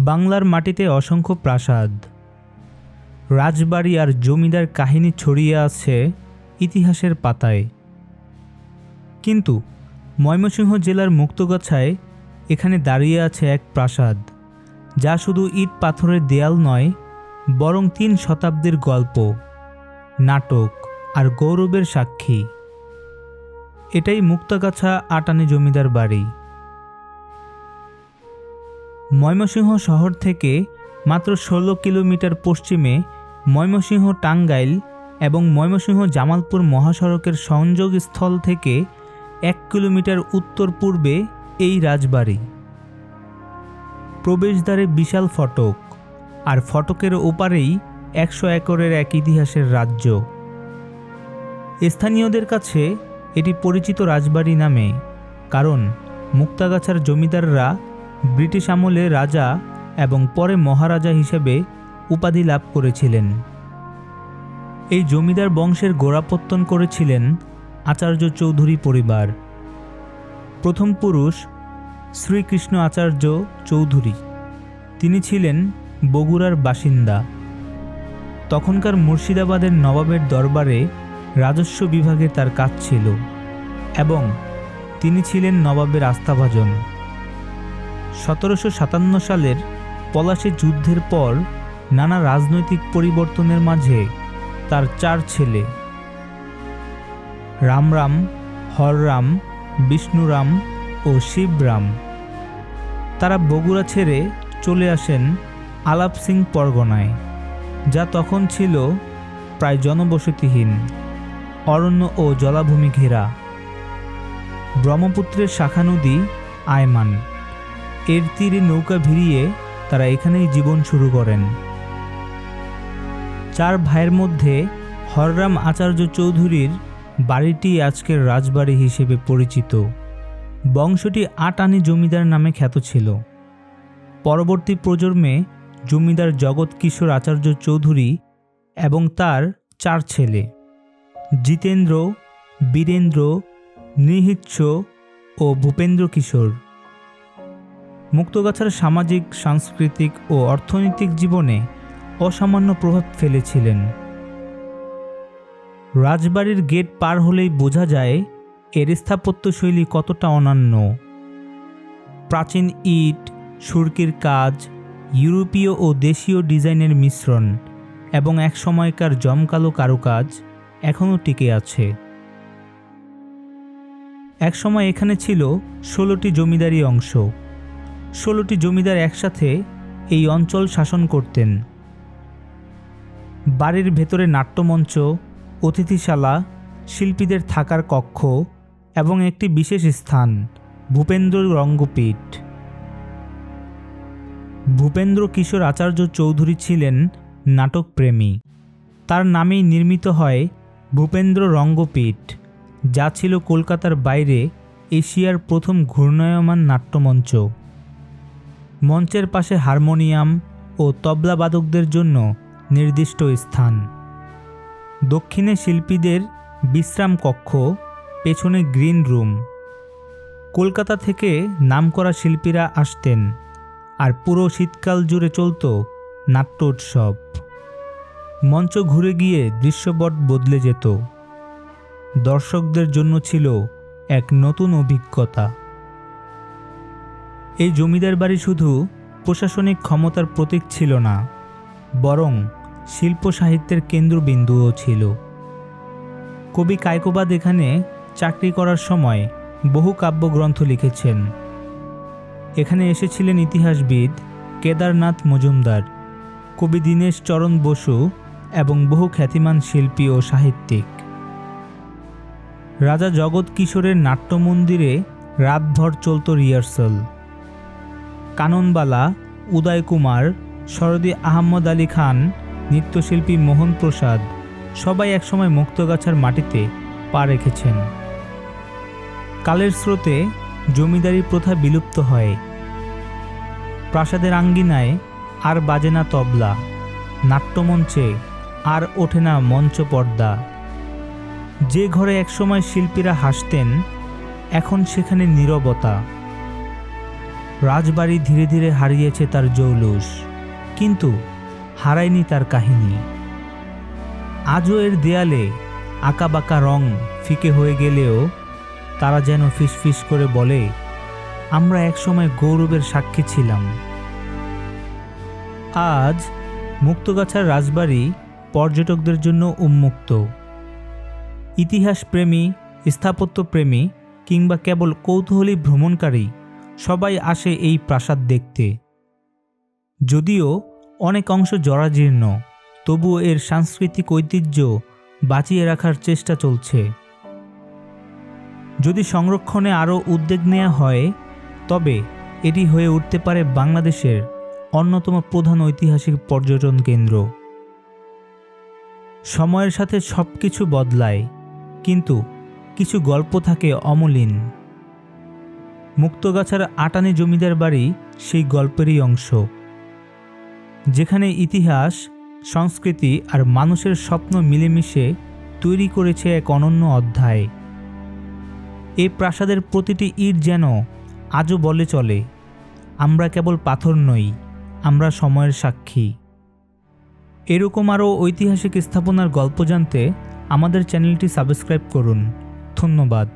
বাংলার মাটিতে অসংখ্য প্রাসাদ, রাজবাড়ি আর জমিদার কাহিনী ছড়িয়ে আছে ইতিহাসের পাতায়। কিন্তু ময়মনসিংহ জেলার মুক্তাগাছায় এখানে দাঁড়িয়ে আছে এক প্রাসাদ, যা শুধু ইট পাথরের দেয়াল নয়, বরং ৩ শতাব্দীর গল্প, নাটক আর গৌরবের সাক্ষী। এটাই মুক্তাগাছা আটানি জমিদার বাড়ি। ময়মনসিংহ শহর থেকে মাত্র ১৬ কিলোমিটার পশ্চিমে ময়মনসিংহ টাঙ্গাইল এবং ময়মনসিংহ জামালপুর মহাসড়কের সংযোগস্থল থেকে ১ কিলোমিটার উত্তর পূর্বে এই রাজবাড়ি। প্রবেশদ্বারে বিশাল ফটক, আর ফটকের ওপারেই ১০০ একরের এক ইতিহাসের রাজ্য। স্থানীয়দের কাছে এটি পরিচিত রাজবাড়ি নামে, কারণ মুক্তাগাছার জমিদাররা ব্রিটিশ আমলে রাজা এবং পরে মহারাজা হিসেবে উপাধি লাভ করেছিলেন। এই জমিদার বংশের গোড়াপত্তন করেছিলেন আচার্য চৌধুরী পরিবার। প্রথম পুরুষ শ্রীকৃষ্ণ আচার্য চৌধুরী, তিনি ছিলেন বগুড়ার বাসিন্দা। তখনকার মুর্শিদাবাদের নবাবের দরবারে রাজস্ব বিভাগে তার কাজ ছিল এবং তিনি ছিলেন নবাবের আস্থাভাজন। ১৭৫৭ সালের পলাশী যুদ্ধের পর নানা রাজনৈতিক পরিবর্তনের মাঝে তার ৪ ছেলে রামরাম, হররাম, বিষ্ণুরাম ও শিবরাম, তারা বগুড়া ছেড়ে চলে আসেন আলাপসিং পরগনায়, যা তখন ছিল প্রায় জনবসতিহীন, অরণ্য ও জলাভূমি ঘেরা। ব্রহ্মপুত্রের শাখা নদী আয়মান, এর তীরে নৌকা ভিড়িয়ে তারা এখানেই জীবন শুরু করেন। ৪ ভাইয়ের মধ্যে হররাম আচার্য চৌধুরীর বাড়িটি আজকের রাজবাড়ি হিসেবে পরিচিত। বংশটি আটানি জমিদার নামে খ্যাত ছিল। পরবর্তী প্রজন্মে জমিদার জগৎ কিশোর আচার্য চৌধুরী এবং তার ৪ ছেলে জিতেন্দ্র, বীরেন্দ্র, নৃহিচ্ছ ও ভূপেন্দ্র কিশোর মুক্তাগাছার সামাজিক, সাংস্কৃতিক ও অর্থনৈতিক জীবনে অসামান্য প্রভাব ফেলেছিলেন। রাজবাড়ির গেট পার হলেই বোঝা যায় এর স্থাপত্যশৈলী কতটা অনন্য। প্রাচীন ইট, সুরকির কাজ, ইউরোপীয় ও দেশীয় ডিজাইনের মিশ্রণ এবং এক সময়কার জমকালো কারুকাজ এখনও টিকে আছে। একসময় এখানে ছিল ১৬টি জমিদারি অংশ। ১৬টি জমিদার একসাথে এই অঞ্চল শাসন করতেন। বাড়ির ভেতরে নাট্যমঞ্চ, অতিথিশালা, শিল্পীদের থাকার কক্ষ এবং একটি বিশেষ স্থান ভূপেন্দ্র রঙ্গপীঠ। ভূপেন্দ্র কিশোর আচার্য চৌধুরী ছিলেন নাটকপ্রেমী। তার নামেই নির্মিত হয় ভূপেন্দ্র রঙ্গপীঠ, যা ছিল কলকাতার বাইরে এশিয়ার প্রথম ঘূর্ণায়মান নাট্যমঞ্চ। মঞ্চের পাশে হারমোনিয়াম ও তবলাবাদকদের জন্য নির্দিষ্ট স্থান। দক্ষিণে শিল্পীদের বিশ্রাম কক্ষ, পেছনে গ্রিন রুম। কলকাতা থেকে নামকরা শিল্পীরা আসতেন, আর পুরো শীতকাল জুড়ে চলত নাট্য উৎসব। মঞ্চ ঘুরে গিয়ে দৃশ্যপট বদলে যেত। দর্শকদের জন্য ছিল এক নতুন অভিজ্ঞতা। এই জমিদার বাড়ি শুধু প্রশাসনিক ক্ষমতার প্রতীক ছিল না, বরং শিল্প সাহিত্যের কেন্দ্রবিন্দুও ছিল। কবি কায়কোবাদ এখানে চাকরি করার সময় বহু কাব্যগ্রন্থ লিখেছেন। এখানে এসেছিলেন ইতিহাসবিদ কেদারনাথ মজুমদার, কবি দীনেশ চরণ বসু এবং বহু খ্যাতিমান শিল্পী ও সাহিত্যিক। রাজা জগৎ কিশোরের নাট্যমন্দিরে রাতভর চলত রিহার্সাল। কাননবালা, উদয় কুমার, সরদি আহমদ আলী খান, নৃত্যশিল্পী মোহন প্রসাদ সবাই একসময় মুক্তাগাছার মাটিতে পা রেখেছেন। কালের স্রোতে জমিদারি প্রথা বিলুপ্ত হয়। প্রাসাদের আঙ্গিনায় আর বাজে না তবলা, নাট্যমঞ্চে আর ওঠে না মঞ্চ পর্দা। যে ঘরে একসময় শিল্পীরা হাসতেন, এখন সেখানে নীরবতা। রাজবাড়ি ধীরে ধীরে হারিয়েছে তার জৌলুস, কিন্তু হারায়নি তার কাহিনী। আজও এর দেয়ালে আঁকাবাঁকা রং ফিকে হয়ে গেলেও তারা যেন ফিসফিস করে বলে, আমরা একসময় গৌরবের সাক্ষী ছিলাম। আজ মুক্তগাছার রাজবাড়ি পর্যটকদের জন্য উন্মুক্ত। ইতিহাসপ্রেমী, স্থাপত্যপ্রেমী কিংবা কেবল কৌতূহলী ভ্রমণকারী সবাই আসে এই প্রাসাদ দেখতে। যদিও অনেক অংশ জরাজীর্ণ, তবুও এর সাংস্কৃতিক ঐতিহ্য বাঁচিয়ে রাখার চেষ্টা চলছে। যদি সংরক্ষণে আরও উদ্যোগ নেওয়া হয়, তবে এটি হয়ে উঠতে পারে বাংলাদেশের অন্যতম প্রধান ঐতিহাসিক পর্যটন কেন্দ্র। সময়ের সাথে সব কিছু বদলায়, কিন্তু কিছু গল্প থাকে অমলিন। মুক্তগাছার আটানি জমিদার বাড়ি সেই গল্পেরই অংশ, যেখানে ইতিহাস, সংস্কৃতি আর মানুষের স্বপ্ন মিলেমিশে তৈরি করেছে এক অনন্য অধ্যায়। এই প্রাসাদের প্রতিটি ইট যেন আজও বলে চলে, আমরা কেবল পাথর নই, আমরা সময়ের সাক্ষী। এরকম আরও ঐতিহাসিক স্থাপনার গল্প জানতে আমাদের চ্যানেলটি সাবস্ক্রাইব করুন। ধন্যবাদ।